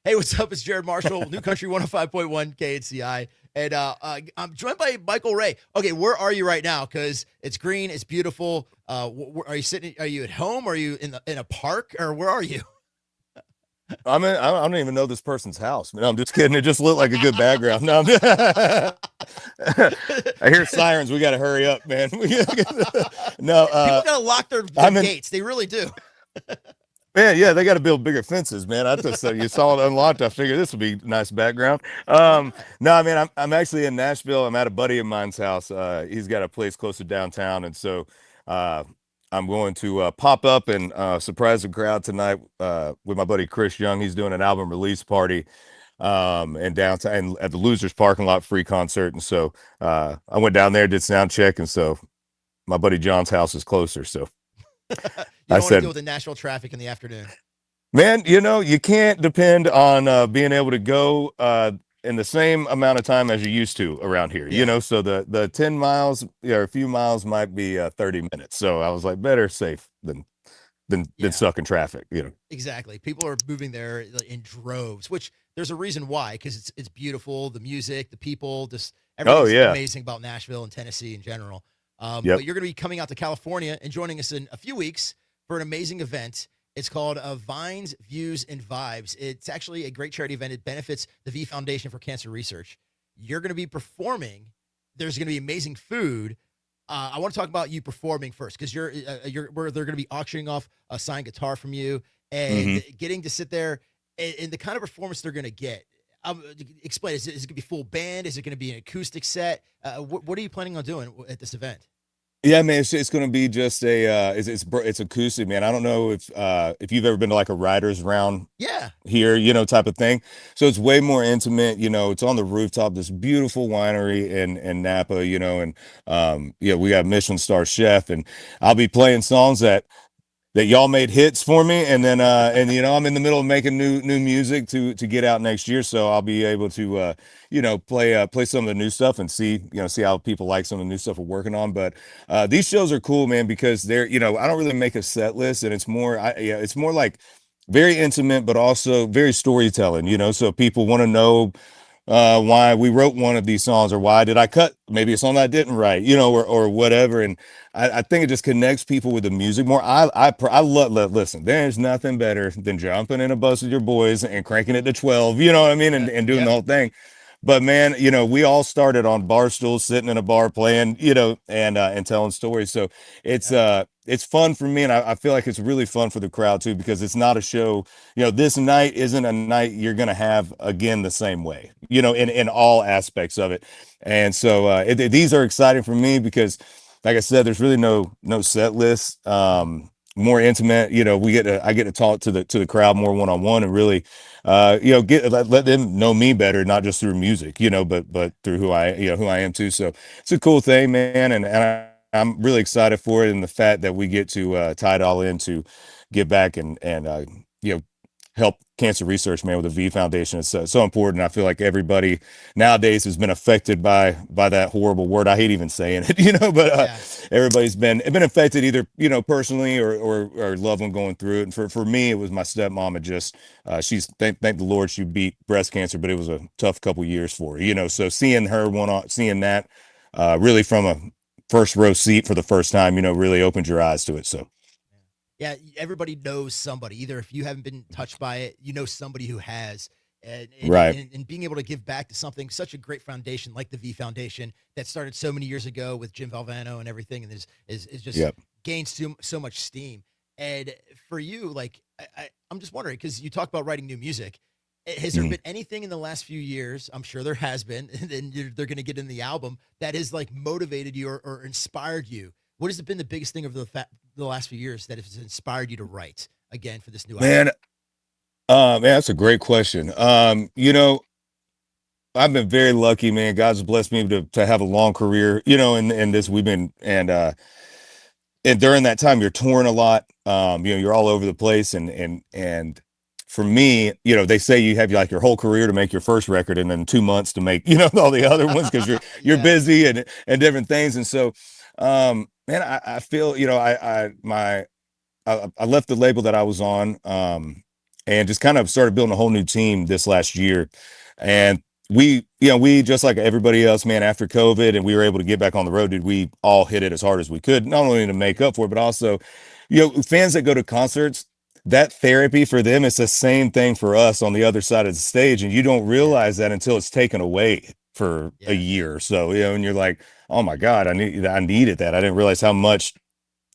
Hey, what's up? It's Jared Marshall, New Country 105.1 KNCI. And I'm joined by Michael Ray. Okay, where are you right now? Because it's green, it's beautiful. Are you sitting? Are you at home? Are you in a park? Or where are you? I don't even know this person's house. No, I'm just kidding. It just looked like a good background. No, I hear sirens. We got to hurry up, man. No, People gotta lock their I'm in. gates. They really do. Man, yeah, they got to build bigger fences, man. I just you saw it unlocked. I figured this would be nice background. Why not? No, I mean, I'm actually in Nashville. I'm at a buddy of mine's house. He's got a place close to downtown, and so uh, I'm going to pop up and surprise the crowd tonight with my buddy Chris Young. He's doing an album release party in downtown and at the Losers parking lot, free concert. And so I went down there, did sound check, and so my buddy John's house is closer. So You I don't want to deal said, with the Nashville traffic in the afternoon. man, you can't depend on being able to go in the same amount of time as you used to around here. Yeah, So the 10 miles, a few miles might be 30 minutes. So I was like, better safe than yeah, stuck in traffic. exactly. People are moving there in droves, which there's a reason why, because it's beautiful, the music, the people, just Oh everything's yeah. amazing about Nashville and Tennessee in general. Yep. But you're going to be coming out to California and joining us in a few weeks for an amazing event. It's called Vines, Views, and Vibes. It's actually a great charity event. It benefits the V Foundation for Cancer Research. You're going to be performing. There's going to be amazing food. I want to talk about you performing first because you're where they're going to be auctioning off a signed guitar from you Hmm. and getting to sit there and the kind of performance they're going to get. Explain. Is it going to be full band? Is it going to be an acoustic set? What are you planning on doing at this event? Yeah, man, it's going to be just a it's acoustic, man. I don't know if you've ever been to like a writers round Yeah. here, type of thing. So it's way more intimate, it's on the rooftop, this beautiful winery in Napa, and yeah, we got Michelin star chef, and I'll be playing songs that y'all made hits for me, and then and I'm in the middle of making new music to get out next year, so I'll be able to play some of the new stuff and see how people like some of the new stuff we're working on. But these shows are cool, man, because they're I don't really make a set list, and it's more like very intimate but also very storytelling, so people want to know why we wrote one of these songs, or why did I cut maybe a song that I didn't write, or whatever. And I think it just connects people with the music more. I love, listen, there's nothing better than jumping in a bus with your boys and cranking it to 12, you know what I mean? And doing the Yep. whole thing. But man, we all started on bar stools, sitting in a bar playing, and telling stories. So Yep. it's fun for me, and I feel like it's really fun for the crowd too, because it's not a show. This night isn't a night you're gonna have again the same way, in all aspects of it. And so these are exciting for me because, like I said, there's really no set list. More intimate, I get to talk to the crowd more one on one, and really let them know me better, not just through music, but through who I am too. So it's a cool thing, man, I'm really excited for it, and the fact that we get to tie it all in to give back and you know help cancer research, man, with the V Foundation. It's so important. I feel like everybody nowadays has been affected by that horrible word. I hate even saying it, but Yeah. everybody's been affected, either personally or loved one going through it. And for me, it was my stepmom. Had just she's thank the Lord she beat breast cancer, but it was a tough couple years for her. So seeing her seeing that really from a first row seat for the first time, really opened your eyes to it. So Yeah, everybody knows somebody. Either if you haven't been touched by it, you know somebody who has. right. And being able to give back to something, such a great foundation like the V Foundation that started so many years ago with Jim Valvano and everything, and is just Yep. gained so much steam. And for you, like I'm just wondering because you talk about writing new music. Has there Mhm. been anything in the last few years? I'm sure there has been, and then they're going to get in the album that has like motivated you or inspired you. What has been the biggest thing over the last few years that has inspired you to write again for this new album? Man, man, that's a great question. I've been very lucky, man. God's blessed me to have a long career, in this. We've been and during that time you're touring a lot. You're all over the place, and for me, they say you have like your whole career to make your first record, and then 2 months to make all the other ones, because you're Yeah, busy and different things. And so man, I feel I left the label that I was on. and just kind of started building a whole new team this last year. And we just like everybody else, man, after COVID and we were able to get back on the road, dude, we all hit it as hard as we could, not only to make up for it, but also, fans that go to concerts, that therapy for them, it's the same thing for us on the other side of the stage. And you don't Yeah. realize that until it's taken away for a Yeah. year or so, and you're like, oh my God, I needed that. I didn't realize how much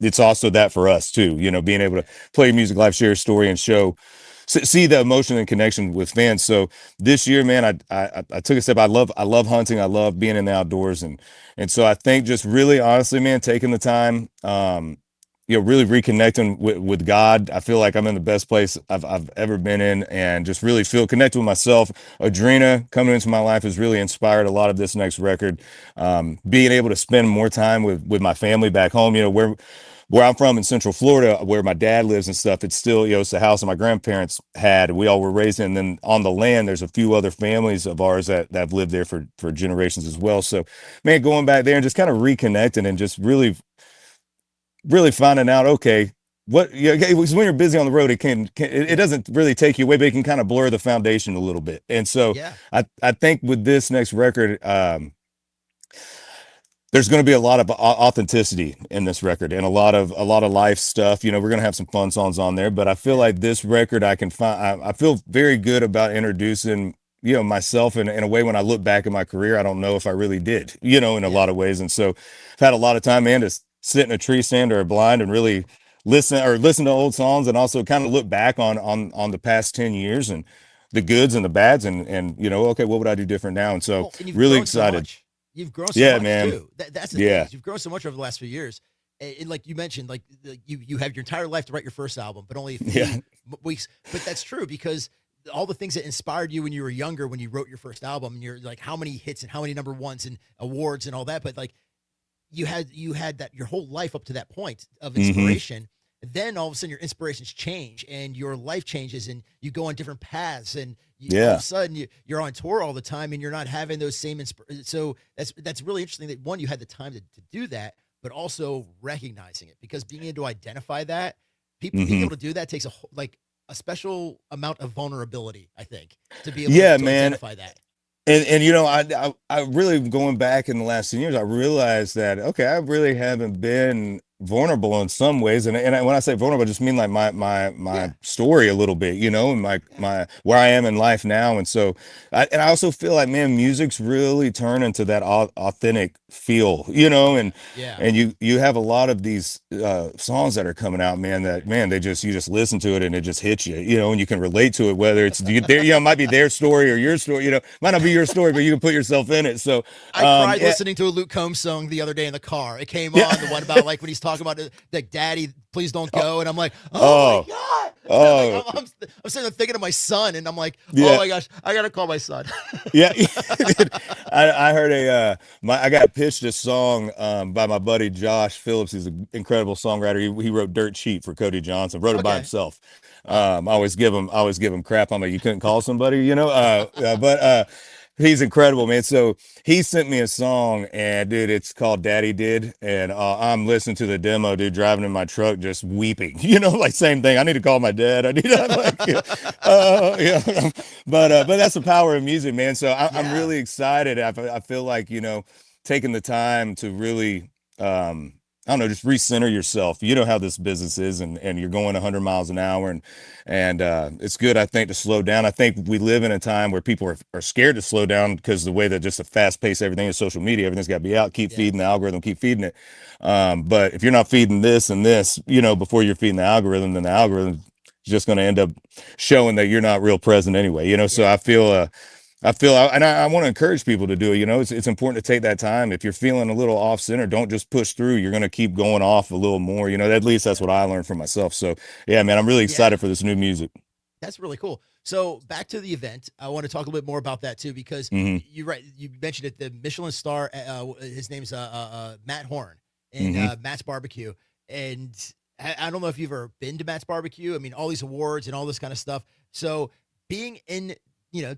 it's also that for us too, being able to play music live, share a story, and see the emotion and connection with fans. So this year, man, I took a step. I love hunting. I love being in the outdoors, and so I think just really honestly, man, taking the time, really reconnecting with God. I feel like I'm in the best place I've ever been in, and just really feel connected with myself. Adrena coming into my life has really inspired a lot of this next record. Being able to spend more time with my family back home, where I'm from in Central Florida, where my dad lives and stuff, it's still, it's the house that my grandparents had. We all were raised in. And then on the land, there's a few other families of ours that have lived there for generations as well. So, man, going back there and just kind of reconnecting and just really, really finding out, okay, because when you're busy on the road, it doesn't really take you away, but it can kind of blur the foundation a little bit. And so Yeah. I think with this next record, there's going to be a lot of authenticity in this record and a lot of life stuff. We're going to have some fun songs on there, but I feel like this record I can find. I feel very good about introducing myself in a way. When I look back at my career, I don't know if I really did, in a Yeah. lot of ways. And so I've had a lot of time, man, to sit in a tree stand or a blind and really listen to old songs, and also kind of look back on the past 10 years and the goods and the bads, and okay, what would I do different now? And so Well, and you've really grown so excited. much. You've grown so Yeah, much man. too. That's the thing, Yeah. is you've grown so much over the last few years. And like you mentioned, like you have your entire life to write your first album, but only a few Yeah. weeks. But that's true, because all the things that inspired you when you were younger, when you wrote your first album, and you're like, how many hits and how many number ones and awards and all that. But like you had that your whole life up to that point of Hmm. inspiration. Then all of a sudden your inspirations change and your life changes and you go on different paths, and all of Yeah. a sudden you're on tour all the time and you're not having those same so that's really interesting that, one, you had the time to do that, but also recognizing it, because being able to identify that, people being Hmm. able to do that takes like a special amount of vulnerability, I think, to be able Yeah, to man. identify that. And I really, going back in the last 10 years, I realized that okay, I really haven't been vulnerable in some ways. When I say vulnerable, I just mean like my Yeah. story a little bit, and Yeah. my where I am in life now. And so I also feel like, man, music's really turned into that authentic feel, Yeah. and you have a lot of these songs that are coming out, man, that, man, you just listen to it and it just hits you, and you can relate to it, whether it's it might be their story or your story, might not be your story, but you can put yourself in it. So I cried yeah. listening to a Luke Combs song the other day in the car. It came Yeah. on, the one about like when he's talking about like, "Daddy, please don't Oh, go," and I'm like, "Oh my oh, god!" Like oh, I'm sitting there thinking of my son, and I'm like, "Oh yeah. my gosh, I gotta call my son." Yeah. I heard I got pitched a song by my buddy Josh Phillips. He's an incredible songwriter. He wrote Dirt Cheap for Cody Johnson, wrote it by Okay. himself. Wow. I always give him crap. I'm like, you couldn't call somebody, but he's incredible, man. So he sent me a song, and dude, it's called Daddy Did. And I'm listening to the demo, dude, driving in my truck, just weeping, like same thing. I need to call my dad. I'm like, yeah. But that's the power of music, man. So I'm Yeah. really excited. I feel like, taking the time to really, I don't know, just recenter yourself. You know how this business is, and you're going 100 miles an hour, and it's good, I think, to slow down. I think we live in a time where people are scared to slow down because the way that just the fast pace everything is social media, everything's got to be out, keep Yeah. feeding the algorithm, keep feeding it. But if you're not feeding this and this, before you're feeding the algorithm, then the algorithm is just going to end up showing that you're not real present anyway. So Yeah. I want to encourage people to do it. It's important to take that time. If you're feeling a little off center, don't just push through. You're going to keep going off a little more. At least that's Yeah. what I learned for myself. So yeah, man, I'm really Yeah. excited for this new music. That's really cool. So back to the event, I want to talk a little bit more about that too, because Hmm. you're right. You mentioned it, the Michelin star. His name's Matt Horn, and Hmm. Matt's Barbecue. And I don't know if you've ever been to Matt's Barbecue. I mean, all these awards and all this kind of stuff. So being in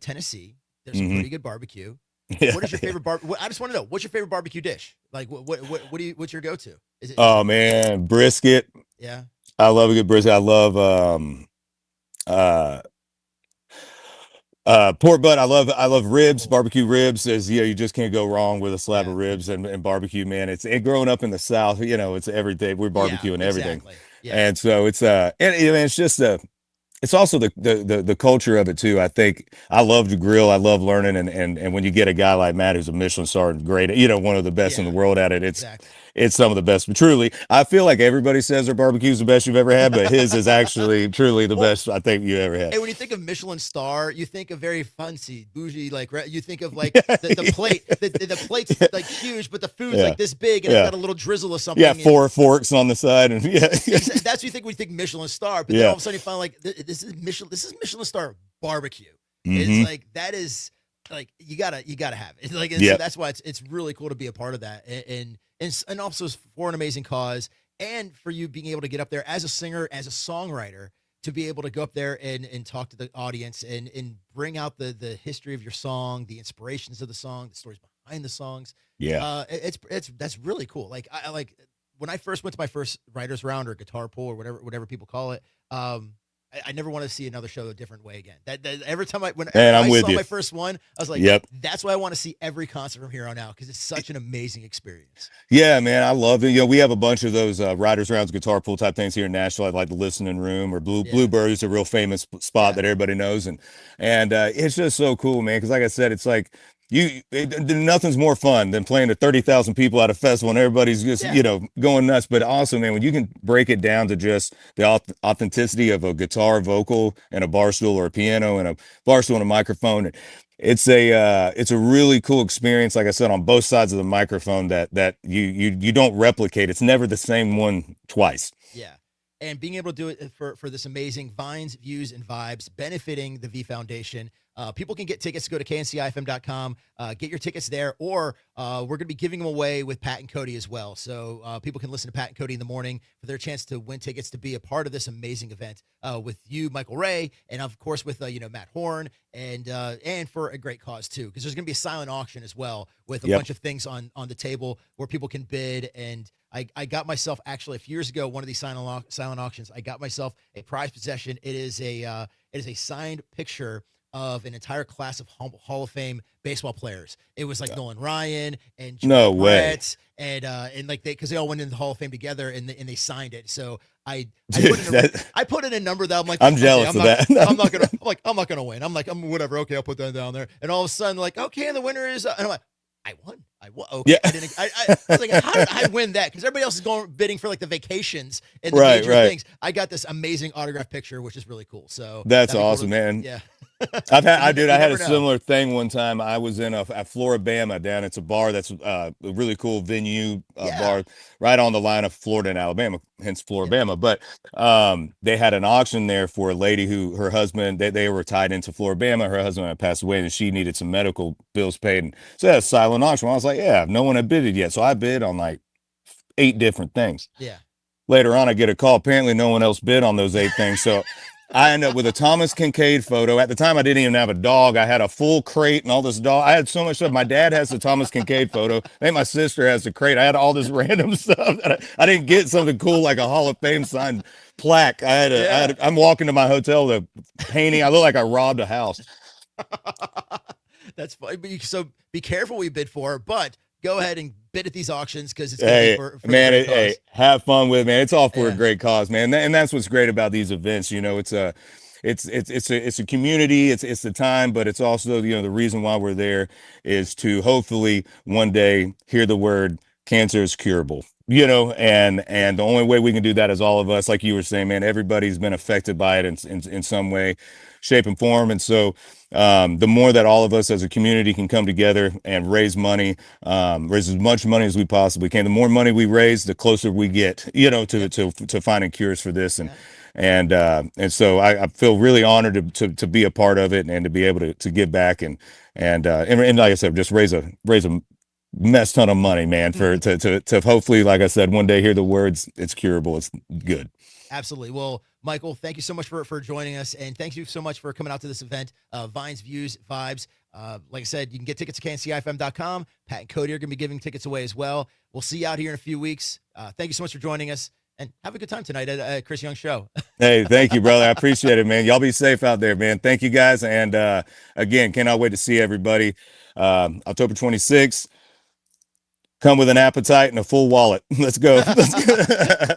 Tennessee, there's some Hmm. pretty good barbecue. Yeah, What is your yeah. favorite I just want to know, what's your favorite barbecue dish? Like what's your go to? Is it Oh man, brisket. yeah I love a good brisket. I love Pork butt. I love ribs, Oh, barbecue ribs. As you know, you just can't go wrong with a slab yeah. of ribs and barbecue, man. Growing up in the South, it's every day we're Yeah, barbecuing everything, exactly. Yeah. and so and it's just it's also the culture of it too. I think I love to grill. I love learning, and when you get a guy like Matt who's a Michelin star and great, one of the best in the Yeah, world at it, exactly. it's some of the best. But truly, I feel like everybody says their barbecue's the best you've ever had, but his is actually truly the Well, best I think you ever had. and when you think of Michelin star, you think of very fancy, bougie, like you think of like the Yeah, plate, the plate's like huge, but the food's yeah, like this big and it's yeah. got a little drizzle of Yeah, something. And four forks on the side, and yeah, that's what you think when you think Michelin star. But then all yeah. of a sudden you find like this is Michelin. This is Michelin star barbecue. It's Hmm. like that is like you gotta have it. Like and so Yep. that's why it's really cool to be a part of that. And also for an amazing cause and for you being able to get up there as a singer, as a songwriter, to be able to go up there and talk to the audience and bring out the history of your song, the inspirations of the song, the stories behind the songs. Yeah. It's that's really cool. Like I like when I first went to my first writers round or guitar pool or whatever people call it. I never want to see another show a different way again. That every time And whenever I'm I with saw you. my first one, I was like, Yep. that's why I want to see every concert from here on out because it's such an amazing experience. Yeah, man, I love it. We have a bunch of those riders rounds, guitar pool type things here in Nashville. I like the listening room or Yeah, Bluebird is a real famous spot yeah, that everybody knows, and it's just so cool, man. Because like I said, it's like nothing's more fun than playing to 30,000 people at a festival and everybody's just yeah, going nuts. But also, man, when you can break it down to just the authenticity of a guitar, vocal, and a bar stool, or a piano and a bar stool and a microphone. It's a really cool experience, like I said, on both sides of the microphone that you don't replicate. It's never the same one twice. yeah. And being able to do it for this amazing Vines, Views, and Vibes benefiting the V Foundation. People can get tickets. Go to kncifm.com, get your tickets there, or we're going to be giving them away with Pat and Cody as well. So people can listen to Pat and Cody in the morning for their chance to win tickets to be a part of this amazing event with you, Michael Ray, and of course with Matt Horn, and for a great cause too, because there's going to be a silent auction as well with a Yep. bunch of things on the table where people can bid. And I got myself actually a few years ago one of these silent auctions. I got myself a prize possession. It is a signed picture of an entire class of Hall of Fame baseball players. It was like Nolan Ryan and No George way. Brett and like because they all went into the Hall of Fame together and they signed it. So I Dude, put in I put in a number that I'm like, I'm okay, jealous of that. I'm not gonna win. I'm whatever. Okay, I'll put that down there. And all of a sudden, like, okay, and the winner is, and I'm like, I won. I won. Okay, Yeah. I didn't. I was like, how did I win that? Because everybody else is going bidding for like the vacations and the Right, major right. things. I got this amazing autograph picture, which is really cool. So That's that'd be cool awesome, to, man. yeah. I You had never a know. similar thing one time. I was in at Floribama down. It's a bar that's a really cool venue Yeah. bar right on the line of Florida and Alabama, hence Yeah. Floribama. But they had an auction there for a lady who her husband they were tied into Floribama. Her husband had passed away, and she needed some medical bills paid. And so that silent auction. I was like, yeah, no one had bidded yet, so I bid on like 8 different things. Yeah. Later on, I get a call. Apparently, no one else bid on those 8 things. So I end up with a Thomas Kincaid photo. At the time, I didn't even have a dog. I had a full crate and all this dog. I had so much stuff. My dad has the Thomas Kincaid photo. I think my sister has the crate. I had all this random stuff that I didn't get something cool like a Hall of Fame signed plaque. Yeah. I'm walking to my hotel, the painting. I look like I robbed a house. That's funny. So be careful what you bid for, but go ahead and bid at these auctions because it's going to be Hey, for the man, great hey, cause. have fun with it, man. It's all for a Yeah. great cause, man. And that's what's great about these events. It's a community. It's the time, but it's also the reason why we're there is to hopefully one day hear the word cancer is curable. And Yeah. the only way we can do that is all of us, like you were saying, man. Everybody's been affected by it in some way, shape, and form. And so, the more that all of us as a community can come together and raise money, raise as much money as we possibly can. The more money we raise, the closer we get, Yeah. to finding cures for this. Yeah. And so I feel really honored to be a part of it and to be able to give back and like I said, just raise a mess ton of money, man, for to hopefully, like I said, one day hear the words it's curable, it's Yeah. good. Absolutely. Well, Michael, thank you so much for joining us, and thank you so much for coming out to this event, Vines, Views, Vibes. Like I said, you can get tickets at kncifm.com. Pat and Cody are going to be giving tickets away as well. We'll see you out here in a few weeks. Thank you so much for joining us. and have a good time tonight at Chris Young's show. Hey, thank you, brother. I appreciate it, man. Y'all be safe out there, man. Thank you, guys. And again, cannot wait to see everybody. October 26th. Come with an appetite and a full wallet. Let's go. Let's go.